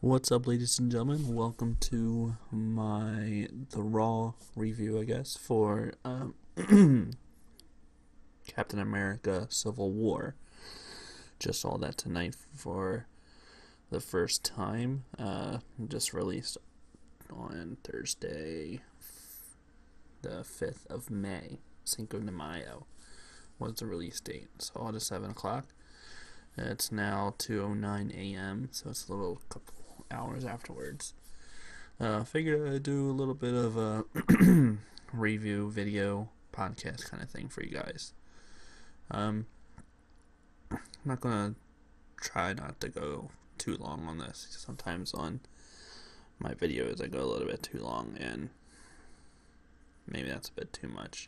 What's up, ladies and gentlemen? Welcome to the Raw review, I guess, for Captain America: Civil War. Just saw that tonight for the first time. Just released on Thursday, the 5th of May. Cinco de Mayo was the release date. Saw it at 7 o'clock. It's now 2:09 a.m., so it's a little couple hours afterwards. Figured I'd do a little bit of a review video podcast kind of thing for you guys. I'm not gonna try not to go too long on this. Sometimes on my videos I go a little bit too long, and maybe that's a bit too much.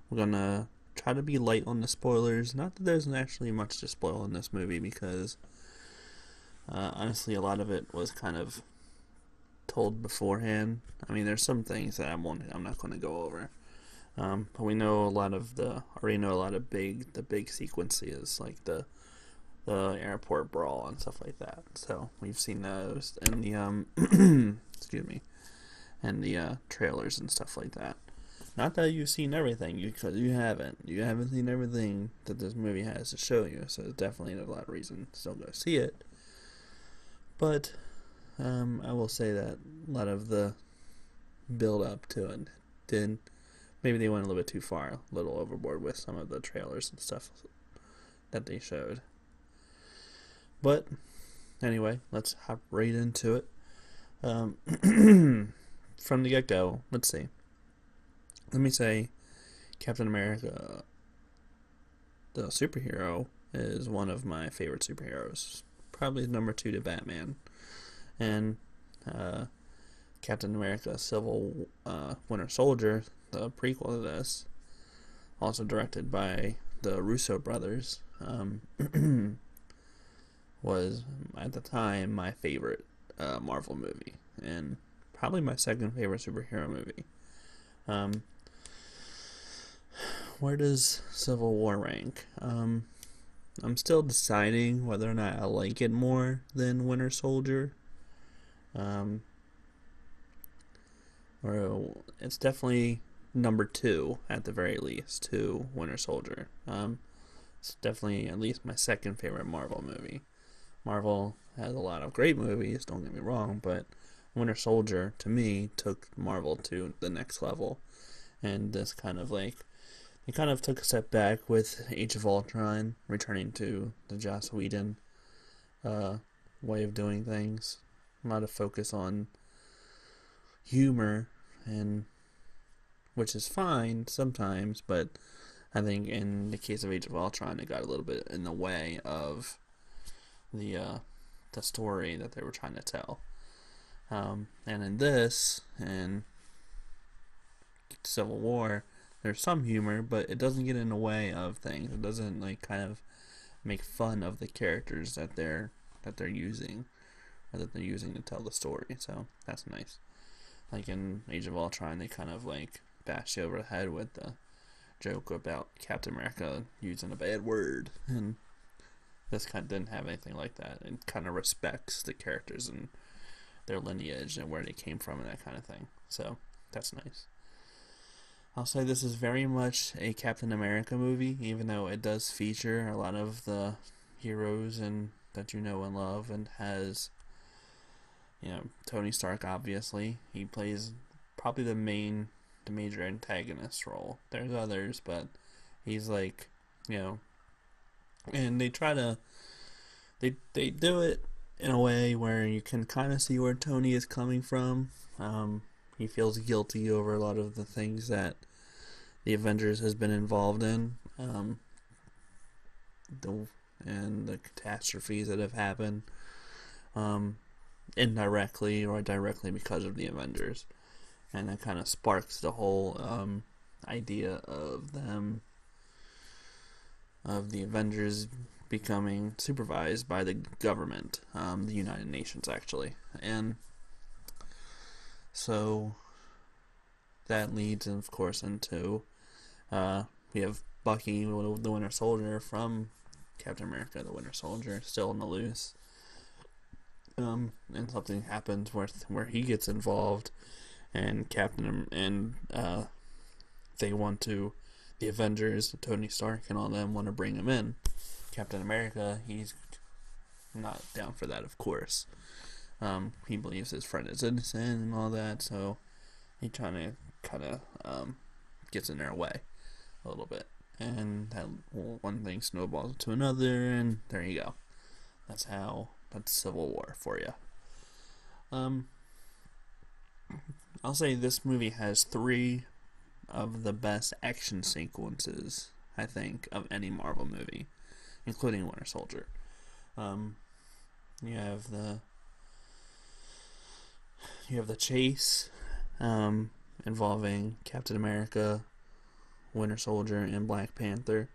We're gonna try to be light on the spoilers. Not that there's actually much to spoil in this movie, because honestly, a lot of it was kind of told beforehand. I mean, there's some things that I'm not going to go over, but we know already know a lot of the big sequences, like the airport brawl and stuff like that. So we've seen those in the excuse me, and the trailers and stuff like that. Not that you've seen everything, because you haven't. You haven't seen everything that this movie has to show you, so there's definitely a lot of reason to still go see it. But I will say that a lot of the build up to it maybe they went a little bit too far, a little overboard with some of the trailers and stuff that they showed. But anyway, let's hop right into it. From the get-go, let's see. Let me say, Captain America, the superhero, is one of my favorite superheroes. Probably number 2 to Batman. And Captain America: Winter Soldier, the prequel to this, also directed by the Russo brothers, was at the time my favorite Marvel movie, and probably my second favorite superhero movie. Where does Civil War rank? I'm still deciding whether or not I like it more than Winter Soldier. Or it's definitely number 2 at the very least to Winter Soldier. It's definitely at least my second favorite Marvel movie. Marvel has a lot of great movies, don't get me wrong, but Winter Soldier, to me, took Marvel to the next level. And this it kind of took a step back with Age of Ultron, returning to the Joss Whedon way of doing things. A lot of focus on humor, and which is fine sometimes, but I think in the case of Age of Ultron, it got a little bit in the way of the story that they were trying to tell. And in this, and Civil War, there's some humor, but it doesn't get in the way of things. It doesn't kind of make fun of the characters that they're using, or that they're using to tell the story. So that's nice. Like in Age of Ultron, they kind of bash you over the head with the joke about Captain America using a bad word, and this kind of didn't have anything like that. It kind of respects the characters and their lineage and where they came from and that kind of thing. So that's nice. I'll say this is very much a Captain America movie, even though it does feature a lot of the heroes that you know and love, and has, Tony Stark. Obviously, he plays probably the major antagonist role. There's others, but he's and they try to they do it in a way where you can kind of see where Tony is coming from. He feels guilty over a lot of the things that the Avengers has been involved in, and the catastrophes that have happened, indirectly or directly because of the Avengers. And that kind of sparks the whole idea of the Avengers becoming supervised by the government, the United Nations, actually. And so that leads, of course, into we have Bucky, the Winter Soldier, from Captain America: The Winter Soldier, still in the loose. and something happens where he gets involved, and they want to, the Avengers, Tony Stark and all them want to bring him in. Captain America, he's not down for that, of course. He believes his friend is innocent and all that, so he trying to kind of gets in their way a little bit, and that one thing snowballs to another, and there you go. That's Civil War for you. I'll say this movie has 3 of the best action sequences, I think, of any Marvel movie, including Winter Soldier. You have the chase involving Captain America, Winter Soldier, and Black Panther.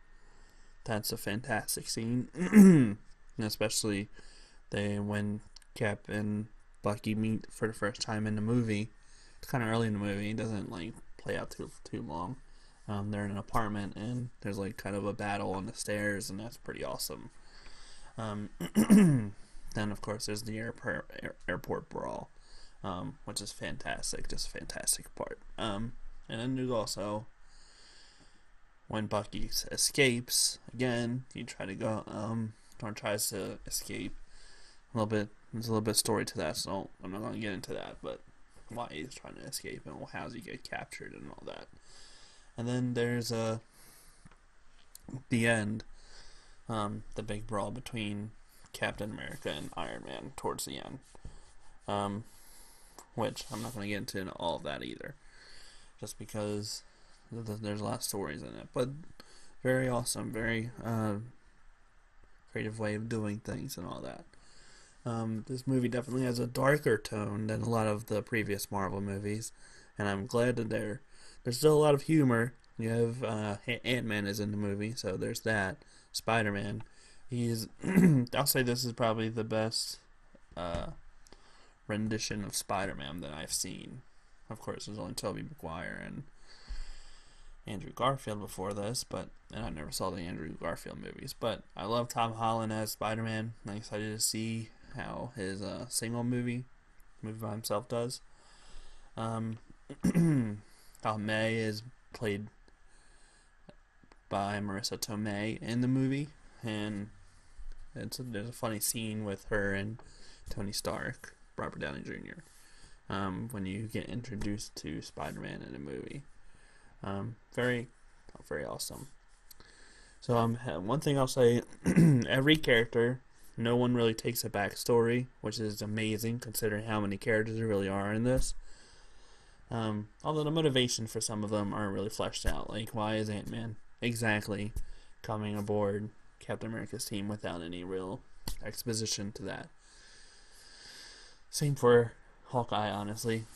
That's a fantastic scene, and especially when Cap and Bucky meet for the first time in the movie. It's kind of early in the movie. It doesn't play out too long. They're in an apartment, and there's kind of a battle on the stairs, and that's pretty awesome. Then, of course, there's the airport brawl, which is fantastic. Just a fantastic part. And then there's also when Bucky escapes again. He tries to escape. There's a little bit of story to that, so I'm not going to get into that. But why he's trying to escape and how does he get captured and all that. And then there's the end, the big brawl between Captain America and Iron Man towards the end, which I'm not going to get into all of that either, just because there's a lot of stories in it. But very awesome, very creative way of doing things and all that. This movie definitely has a darker tone than a lot of the previous Marvel movies, and I'm glad that there's still a lot of humor. You have Ant-Man is in the movie, so there's that. Spider-Man, I'll say this is probably the best rendition of Spider-Man that I've seen. Of course, there's only Tobey Maguire and Andrew Garfield before this, and I never saw the Andrew Garfield movies, but I love Tom Holland as Spider-Man. I'm excited to see how his single movie by himself does. How May is played by Marissa Tomei in the movie, and there's a funny scene with her and Tony Stark, Robert Downey Jr., when you get introduced to Spider-Man in a movie. Very, very awesome. So one thing I'll say, every character, no one really takes a backstory, which is amazing considering how many characters there really are in this. Although the motivation for some of them aren't really fleshed out. Like, why is Ant-Man exactly coming aboard Captain America's team without any real exposition to that? Same for Hawkeye, honestly.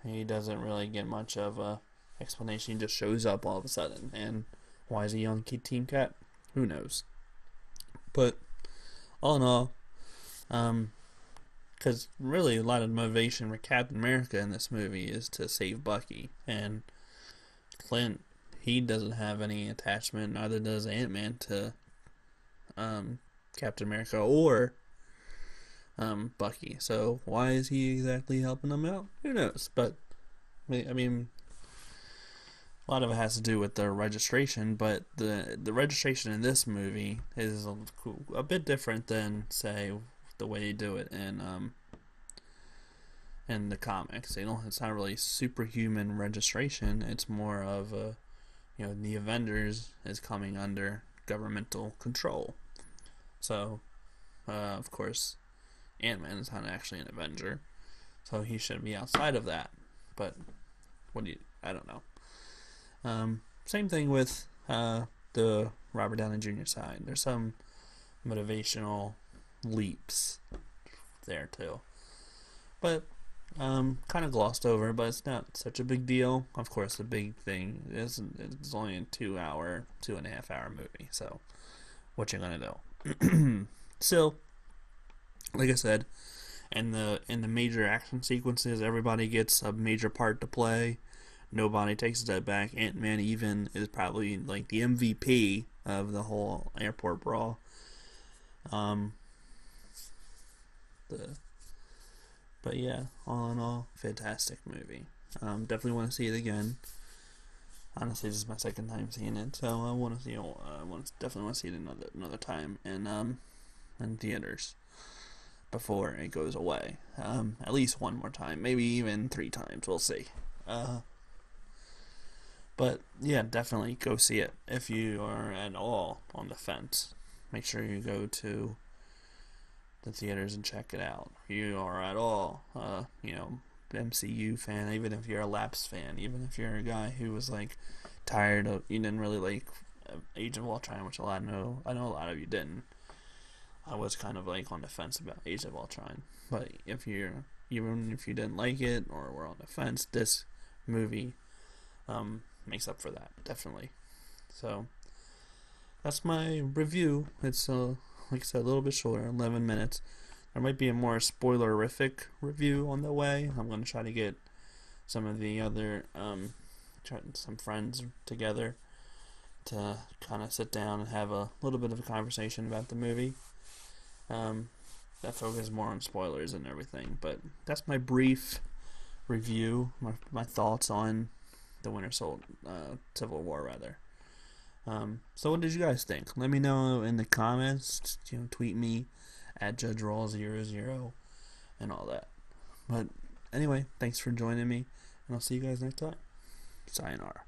He doesn't really get much of a explanation. He just shows up all of a sudden. And why is he on Team Cap? Who knows? But all in all, because really a lot of the motivation for Captain America in this movie is to save Bucky. And Clint, he doesn't have any attachment, neither does Ant-Man, to Captain America or Bucky. So why is he exactly helping them out? Who knows? But I mean, a lot of it has to do with the registration, but the registration in this movie is a bit different than, say, the way they do it in the comics. It's not really superhuman registration. It's more of the Avengers is coming under governmental control. So, of course, Ant-Man is not actually an Avenger, so he should be outside of that. But I don't know. Same thing with the Robert Downey Jr. side. There's some motivational leaps there too, but kind of glossed over. But it's not such a big deal. Of course, the big thing is it's only a 2.5 hour movie. So what you gonna do? So, like I said, in the major action sequences, everybody gets a major part to play. Nobody takes a step back. Ant-Man even is probably like the MVP of the whole airport brawl. But yeah, all in all, fantastic movie. Definitely want to see it again. Honestly, this is my second time seeing it, so I want to see. Definitely want to see it another time in theaters before it goes away. At least one more time, maybe even 3 times. We'll see. But yeah, definitely go see it if you are at all on the fence. Make sure you go to the theaters and check it out. If you are at all, MCU fan, even if you're a lapsed fan, even if you're a guy who was like tired of, you didn't really like Age of Ultron, which I know a lot of you didn't. I was kind of like on the fence about Age of Ultron, but even if you didn't like it or were on the fence, this movie makes up for that, definitely. So that's my review. It's like I said, a little bit shorter, 11 minutes. There might be a more spoilerific review on the way. I'm going to try to get some of the other some friends together to kind of sit down and have a little bit of a conversation about the movie. That focuses more on spoilers and everything. But that's my brief review, my thoughts on the Winter Civil War, rather. So what did you guys think? Let me know in the comments. Tweet me at JudgeRaw00 and all that. But anyway, thanks for joining me, and I'll see you guys next time. Sayonara.